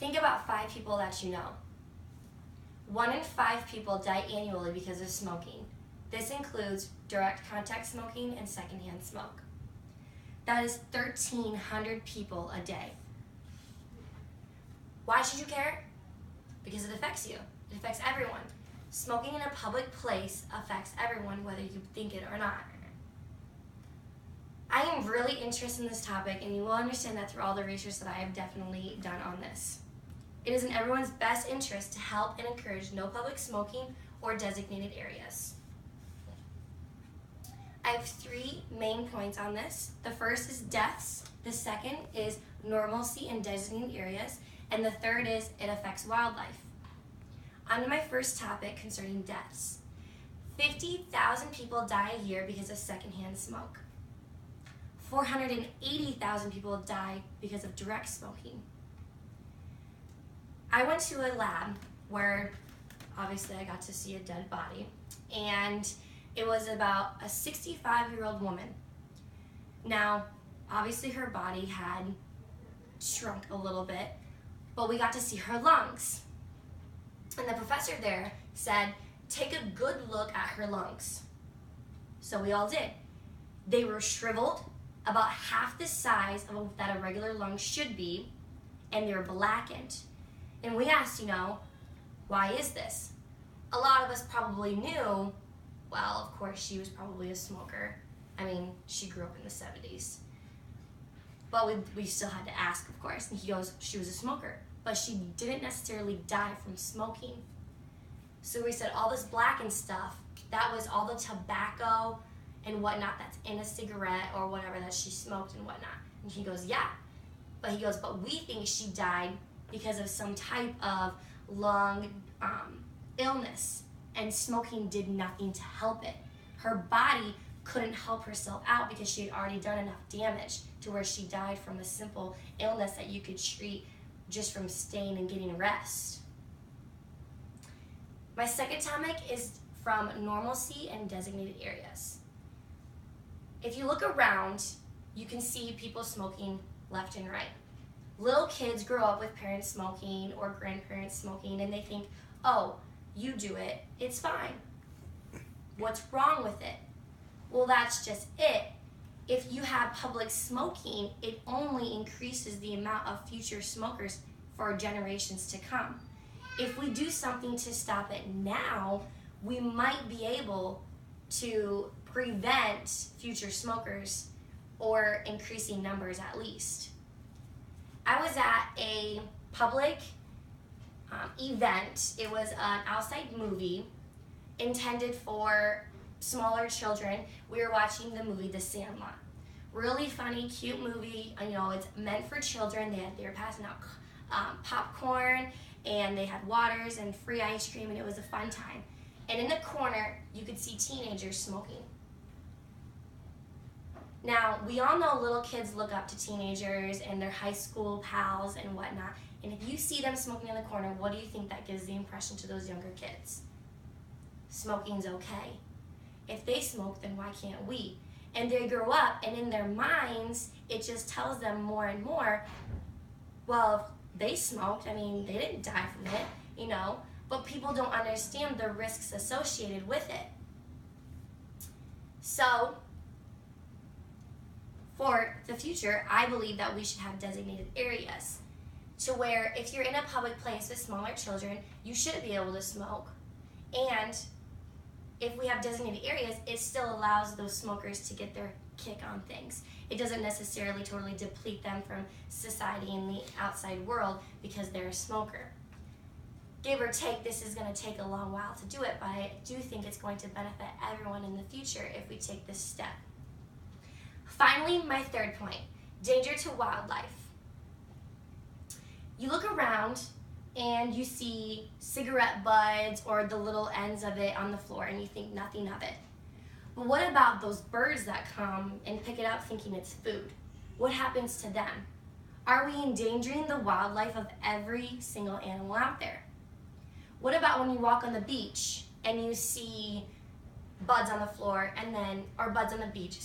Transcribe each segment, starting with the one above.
Think about 5 people that you know. 1 in 5 people die annually because of smoking. This includes direct contact smoking and secondhand smoke. That is 1,300 people a day. Why should you care? Because it affects you. It affects everyone. Smoking in a public place affects everyone, whether you think it or not. I am really interested in this topic, and you will understand that through all the research that I have definitely done on this. It is in everyone's best interest to help and encourage no public smoking or designated areas. I have 3 main points on this. The first is deaths, the second is normalcy in designated areas, and the third is it affects wildlife. On to my first topic concerning deaths. 50,000 people die a year because of secondhand smoke. 480,000 people die because of direct smoking. I went to a lab where obviously I got to see a dead body, and it was about a 65-year-old woman. Now, obviously her body had shrunk a little bit, but we got to see her lungs. And the professor there said, take a good look at her lungs. So we all did. They were shriveled, about half the size of that a regular lung should be, and they were blackened. And we asked, why is this? A lot of us probably knew, well, of course, she was probably a smoker. I mean, she grew up in the 70s. But we still had to ask, of course. And he goes, she was a smoker. But she didn't necessarily die from smoking. So we said all this blackened stuff, that was all the tobacco and whatnot that's in a cigarette or whatever that she smoked and whatnot. And he goes, yeah. But he goes, but we think she died because of some type of lung illness, and smoking did nothing to help it. Her body couldn't help herself out because she had already done enough damage to where she died from a simple illness that you could treat just from staying and getting rest. My second topic is from normalcy and designated areas. If you look around, you can see people smoking left and right. Little kids grow up with parents smoking or grandparents smoking, and they think, oh, you do it, it's fine. What's wrong with it? Well, that's just it. If you have public smoking, it only increases the amount of future smokers for generations to come. If we do something to stop it now, we might be able to prevent future smokers, or increasing numbers at least. I was at a public event. It was an outside movie intended for smaller children. We were watching the movie The Sandlot. Really funny, cute movie. It's meant for children. They were passing out popcorn, and they had waters and free ice cream, and it was a fun time. And in the corner, you could see teenagers smoking. Now, we all know little kids look up to teenagers and their high school pals and whatnot. And if you see them smoking in the corner, what do you think that gives the impression to those younger kids? Smoking's okay. If they smoke, then why can't we? And they grow up, and in their minds, it just tells them more and more, well, if they smoked, they didn't die from it, but people don't understand the risks associated with it. So, for the future, I believe that we should have designated areas to where if you're in a public place with smaller children, you should be able to smoke. And if we have designated areas, it still allows those smokers to get their kick on things. It doesn't necessarily totally deplete them from society and the outside world because they're a smoker. Give or take, this is going to take a long while to do it, but I do think it's going to benefit everyone in the future if we take this step. Finally, my third point, danger to wildlife. You look around and you see cigarette butts or the little ends of it on the floor and you think nothing of it. But what about those birds that come and pick it up thinking it's food? What happens to them? Are we endangering the wildlife of every single animal out there? What about when you walk on the beach and you see buds on the floor or buds on the beach,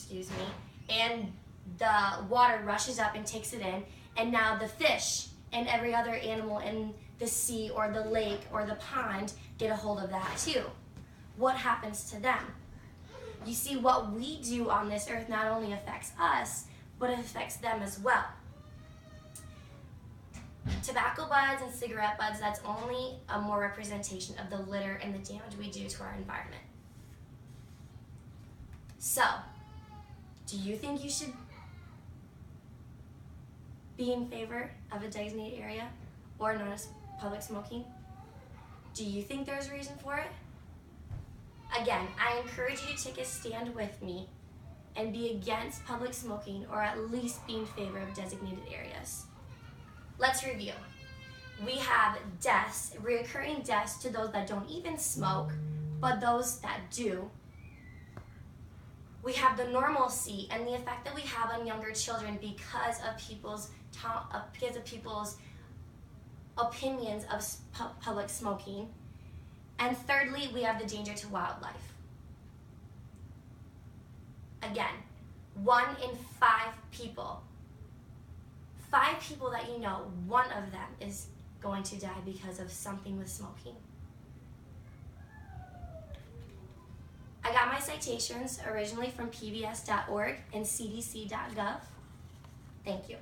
and the water rushes up and takes it in, and now the fish and every other animal in the sea or the lake or the pond get a hold of that too. What happens to them? You see, what we do on this earth not only affects us, but it affects them as well. Tobacco buds and cigarette buds, that's only a more representation of the litter and the damage we do to our environment. So, do you think you should be in favor of a designated area or known as public smoking? Do you think there's a reason for it? Again, I encourage you to take a stand with me and be against public smoking, or at least be in favor of designated areas. Let's review. We have deaths, reoccurring deaths to those that don't even smoke, but those that do. We have the normalcy and the effect that we have on younger children because of people's opinions of public smoking. And thirdly, we have the danger to wildlife. Again, 1 in 5 people, 5 people that you know, 1 of them is going to die because of something with smoking. I got my citations originally from pbs.org and cdc.gov. Thank you.